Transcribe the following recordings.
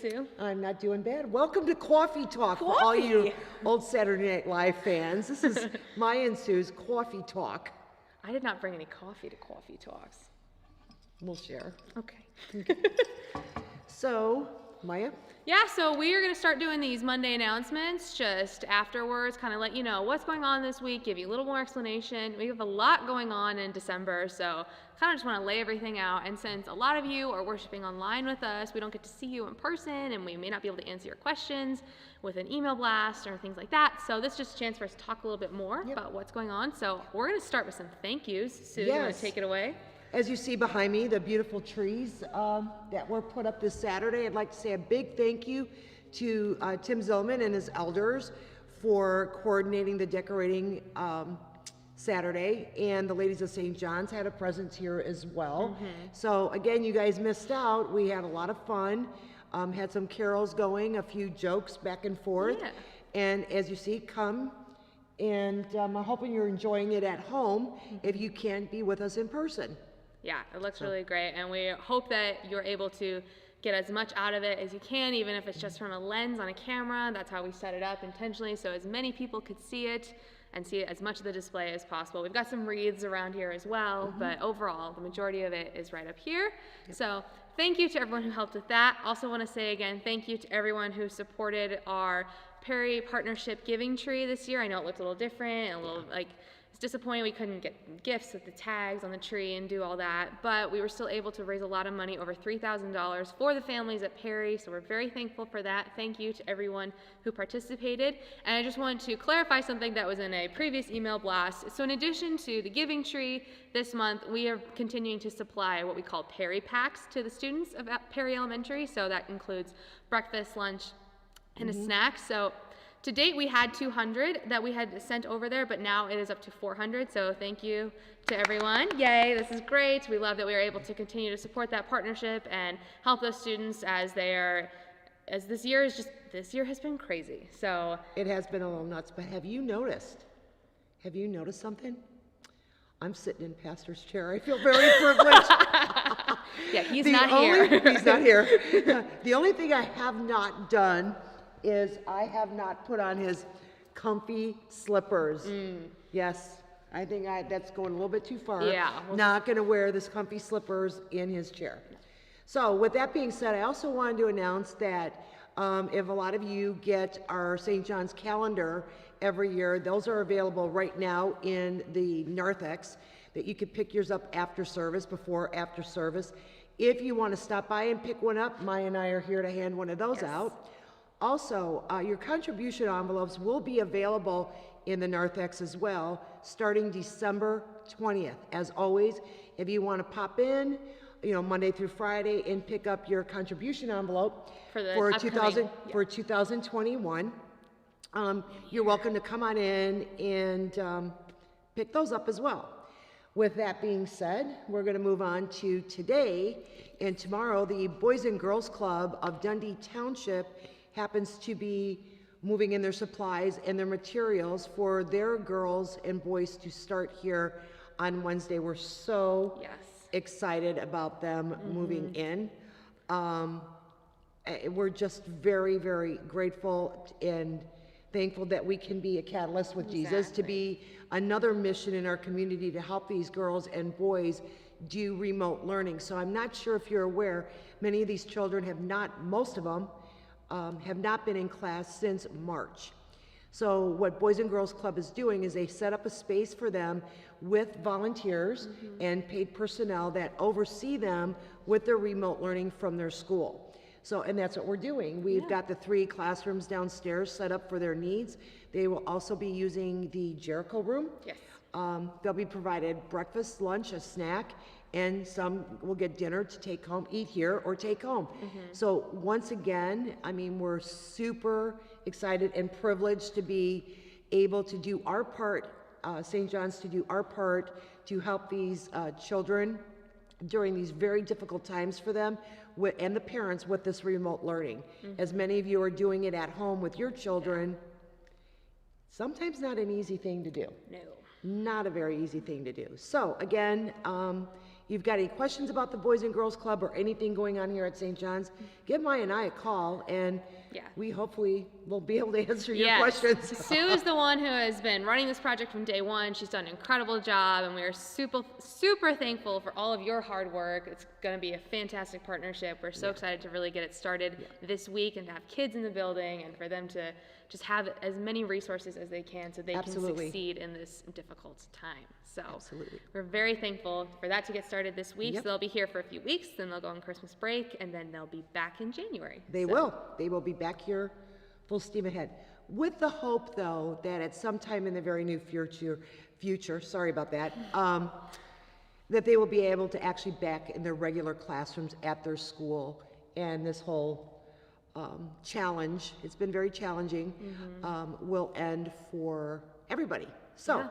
Sue? I'm not doing bad. Welcome to Coffee Talk for all you old Saturday Night Live fans. This is Maia and Sue's Coffee Talk. I did not bring any coffee to Coffee Talks. We'll share. Okay. So, Maia? Yeah, so we are going to start doing these Monday announcements just afterwards, kind of let you know what's going on this week, give you a little more explanation. We have a lot going on in December, so kind of just want to lay everything out. And since a lot of you are worshiping online with us, we don't get to see you in person, and we may not be able to answer your questions with an email blast or things like that. So this is just a chance for us to talk a little bit more about what's going on. So we're going to start with some thank yous. Sue, you want to take it away? As you see behind me, the beautiful trees that were put up this Saturday, I'd like to say a big thank you to Tim Zillman and his elders for coordinating the decorating Saturday, and the ladies of St. John's had a presence here as well. So again, you guys missed out. We had a lot of fun, had some carols going, a few jokes back and forth, and as you see, come. And I'm hoping you're enjoying it at home if you can't be with us in person. Yeah, it looks really great, and we hope that you're able to get as much out of it as you can, even if it's just from a lens on a camera. That's how we set it up intentionally, so as many people could see it and see as much of the display as possible. We've got some wreaths around here as well, but overall, the majority of it is right up here. So thank you to everyone who helped with that. Also want to say again, thank you to everyone who supported our Perry Partnership Giving Tree this year. I know it looked a little different, a little like, it's disappointing we couldn't get gifts with the tags on the tree and do all that, but we were still able to raise a lot of money, over $3,000 for the families at Perry, so we're very thankful for that. Thank you to everyone who participated. And I just wanted to clarify something that was in a previous email blast. So in addition to the giving tree, this month we are continuing to supply what we call Perry packs to the students of Perry Elementary, so that includes breakfast, lunch, and a snack. So to date, we had 200 that we had sent over there, but now it is up to 400. So thank you to everyone. Yay, this is great. We love that we are able to continue to support that partnership and help those students as this year has been crazy. So it has been a little nuts, but have you noticed something? I'm sitting in pastor's chair. I feel very privileged. Yeah, he's not here. He's not here. The only thing I have not done is I have not put on his comfy slippers. Yes, I think that's going a little bit too far. Yeah. Not going to wear this comfy slippers in his chair. So with that being said, I also wanted to announce that if a lot of you get our St. John's calendar every year, those are available right now in the narthex, that you could pick yours up after service, after service. If you want to stop by and pick one up, Maya and I are here to hand one of those out. Also, your contribution envelopes will be available in the narthex as well, starting December 20th. As always, if you want to pop in, Monday through Friday and pick up your contribution envelope for 2021, you're welcome to come on in and pick those up as well. With that being said, we're going to move on to today and tomorrow. The Boys and Girls Club of Dundee Township happens to be moving in their supplies and their materials for their girls and boys to start here on Wednesday. We're so excited about them moving in. We're just very, very grateful and thankful that we can be a catalyst with Jesus, to be another mission in our community to help these girls and boys do remote learning. So I'm not sure if you're aware, many of these children most of them, have not been in class since March. So what Boys and Girls Club is doing is they set up a space for them with volunteers and paid personnel that oversee them with their remote learning from their school. So, and that's what we're doing. We've got the 3 classrooms downstairs set up for their needs. They will also be using the Jericho room. Yes. They'll be provided breakfast, lunch, a snack, and some will get dinner to take home, eat here or take home. So once again, I mean, we're super excited and privileged to be able to do our part, St. John's to do our part to help these children during these very difficult times for them and the parents with this remote learning. As many of you are doing it at home with your children, sometimes not an easy thing to do. No. Not a very easy thing to do. So again, you've got any questions about the Boys and Girls Club or anything going on here at St. John's, give Maya and I a call, and we hopefully will be able to answer your questions. Sue is the one who has been running this project from day one. She's done an incredible job, and we are super thankful for all of your hard work. It's going to be a fantastic partnership. We're so excited to really get it started this week and to have kids in the building and for them to just have as many resources as they can so they can succeed in this difficult time. So we're very thankful for that to get started this week. So they'll be here for a few weeks, then they'll go on Christmas break, and then they'll be back in January. They will be back here full steam ahead. With the hope, though, that at some time in the very near future, sorry about that, that they will be able to actually back in their regular classrooms at their school, and this whole challenge, it's been very challenging, will end for everybody. So,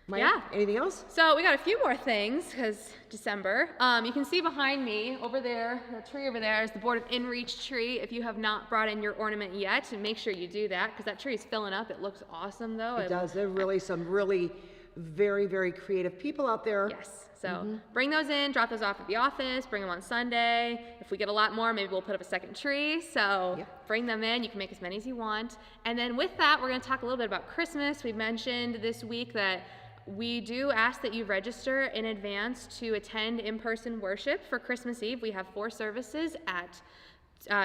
Maya, anything else? So we got a few more things because December. You can see behind me over there, the tree over there is the Board of InReach tree. If you have not brought in your ornament yet, make sure you do that because that tree is filling up. It looks awesome though. It does. There are really some really very, very creative people out there. Yes. So bring those in, drop those off at the office, bring them on Sunday. If we get a lot more, maybe we'll put up a second tree. So bring them in. You can make as many as you want. And then with that, we're going to talk a little bit about Christmas. We mentioned this week that we do ask that you register in advance to attend in-person worship for Christmas Eve. We have 4 services at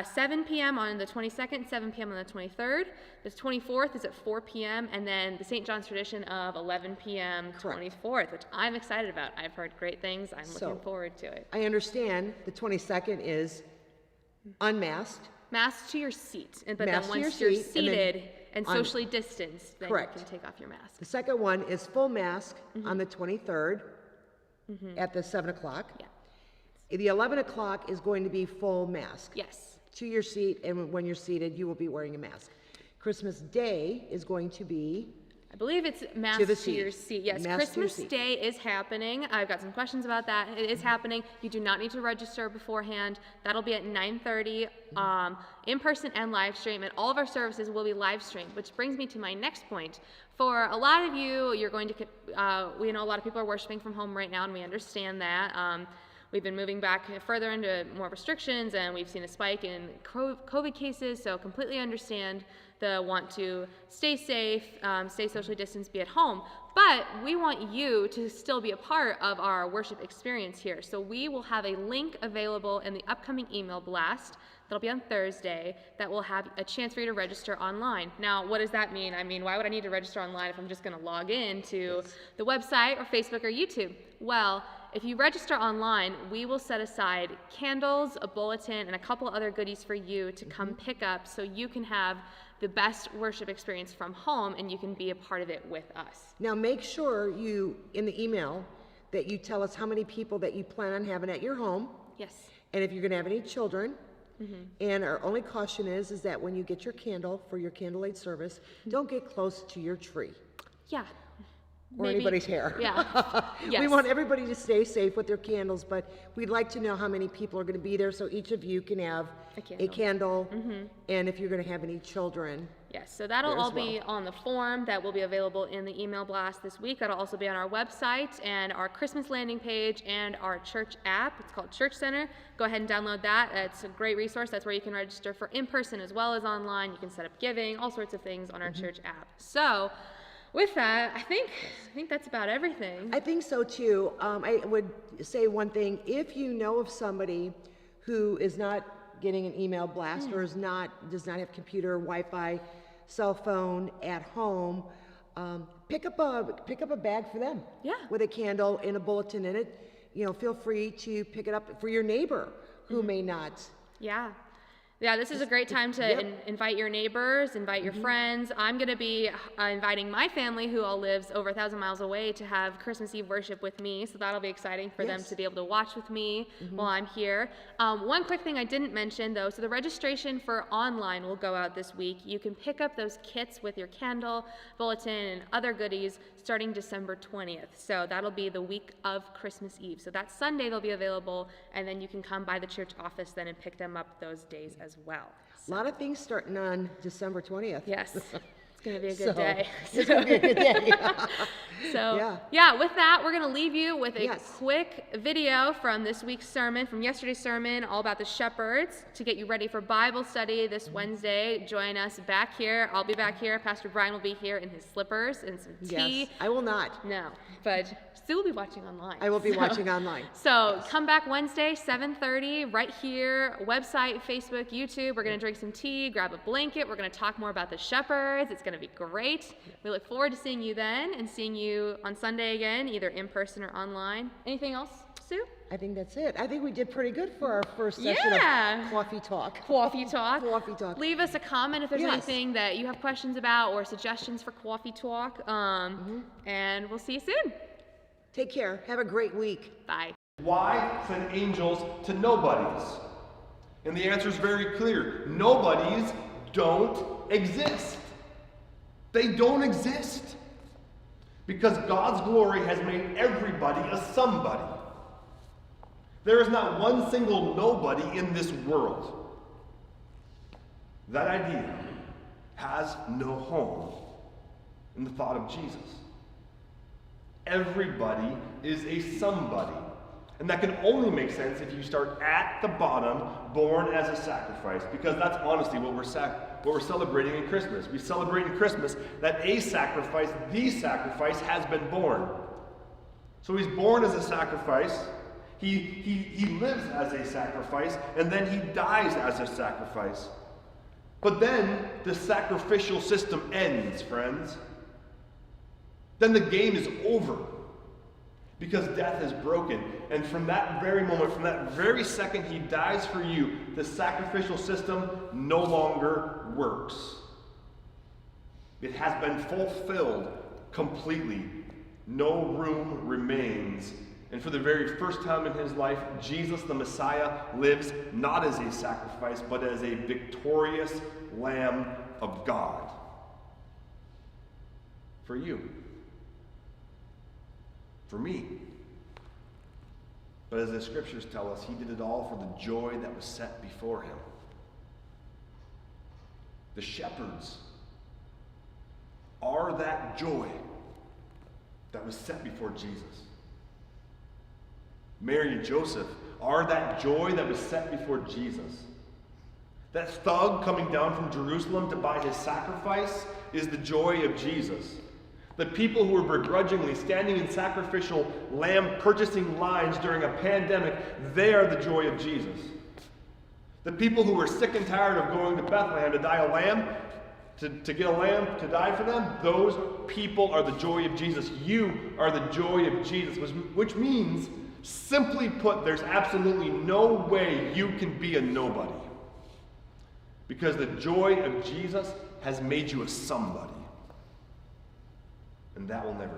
7 p.m. on the 22nd, 7 p.m. on the 23rd. The 24th is at 4 p.m. and then the St. John's tradition of 11 p.m. 24th, which I'm excited about. I've heard great things. I'm looking forward to it. I understand the 22nd is unmasked. Masked to your seat, but then once you're seated and socially distanced, then you can take off your mask. The second one is full mask on the 23rd at the 7 o'clock. The 11 o'clock is going to be full mask. Yes. To your seat, and when you're seated, you will be wearing a mask. Christmas Day is going to be... I believe it's mask to your seat. Yes, Christmas Day is happening. I've got some questions about that. It is happening. You do not need to register beforehand. That'll be at 9:30, in person and live stream, and all of our services will be live streamed, which brings me to my next point. For a lot of you, you're going to, we know a lot of people are worshiping from home right now, and we understand that. We've been moving back further into more restrictions, and we've seen a spike in COVID cases, so completely understand the want to stay safe, stay socially distanced, be at home. But we want you to still be a part of our worship experience here. So we will have a link available in the upcoming email blast that'll be on Thursday that will have a chance for you to register online. Now, what does that mean? I mean, why would I need to register online if I'm just going to log in to the website or Facebook or YouTube? Well, if you register online, we will set aside candles, a bulletin, and a couple other goodies for you to come pick up so you can have the best worship experience from home and you can be a part of it with us. Now make sure you, in the email, that you tell us how many people that you plan on having at your home. Yes. And if you're going to have any children. And our only caution is that when you get your candle for your candlelight service, don't get close to your tree. Yeah. Or anybody's hair. Yeah. Yes. We want everybody to stay safe with their candles, but we'd like to know how many people are going to be there so each of you can have a candle. And if you're going to have any children. Yes, so that'll all be on the form that will be available in the email blast this week. That'll also be on our website and our Christmas landing page and our church app. It's called Church Center. Go ahead and download that. It's a great resource. That's where you can register for in-person as well as online. You can set up giving, all sorts of things on our church app. So with that, I think that's about everything. I think so too. I would say one thing. If you know of somebody who is not getting an email blast or does not have computer, Wi-Fi, cell phone at home, pick up a bag for them. With a candle and a bulletin in it. You know, feel free to pick it up for your neighbor who may not. Yeah, this is a great time to invite your neighbors, invite your friends. I'm going to be inviting my family, who all lives over 1,000 miles away, to have Christmas Eve worship with me. So that'll be exciting for them to be able to watch with me while I'm here. One quick thing I didn't mention, though, so the registration for online will go out this week. You can pick up those kits with your candle, bulletin, and other goodies starting December 20th. So that'll be the week of Christmas Eve. So that Sunday they'll be available, and then you can come by the church office then and pick them up those days as well. A lot of things starting on December 20th. Yes. gonna be a good day. It's gonna be a good day. So, Yeah. with that, we're going to leave you with a Yes. quick video from this week's sermon, from yesterday's sermon, all about the shepherds, to get you ready for Bible study this Wednesday. Join us back here. I'll be back here. Pastor Brian will be here in his slippers and some tea. Yes, I will not. No, but Sue will be watching online. I will be watching online. So come back Wednesday, 7:30, right here, website, Facebook, YouTube. We're going to drink some tea, grab a blanket. We're going to talk more about the shepherds. It's going to be great. We look forward to seeing you then and seeing you on Sunday again, either in person or online. Anything else, Sue? I think that's it. I think we did pretty good for our first session Yeah. of Coffee Talk. Coffee Talk. Coffee Talk. Leave us a comment if there's Yes. anything that you have questions about or suggestions for Coffee Talk. And we'll see you soon. Take care. Have a great week. Bye. Why send angels to nobodies? And the answer is very clear. Nobodies don't exist. They don't exist. Because God's glory has made everybody a somebody. There is not one single nobody in this world. That idea has no home in the thought of Jesus. Everybody is a somebody. And that can only make sense if you start at the bottom, born as a sacrifice. Because that's honestly what we're celebrating in Christmas. We celebrate in Christmas that a sacrifice, the sacrifice, has been born. So he's born as a sacrifice. He lives as a sacrifice, and then he dies as a sacrifice. But then the sacrificial system ends, friends. Then the game is over. Because death is broken. And from that very moment, from that very second he dies for you, the sacrificial system no longer works. It has been fulfilled completely. No room remains. And for the very first time in his life, Jesus the Messiah lives not as a sacrifice, but as a victorious Lamb of God. For you. For me. But as the scriptures tell us, he did it all for the joy that was set before him. The shepherds are that joy that was set before Jesus. Mary and Joseph are that joy that was set before Jesus. That thug coming down from Jerusalem to buy his sacrifice is the joy of Jesus. The people who were begrudgingly standing in sacrificial lamb purchasing lines during a pandemic, they are the joy of Jesus. The people who were sick and tired of going to Bethlehem to die a lamb, to get a lamb to die for them, those people are the joy of Jesus. You are the joy of Jesus, which means, simply put, there's absolutely no way you can be a nobody. Because the joy of Jesus has made you a somebody. And that will never change.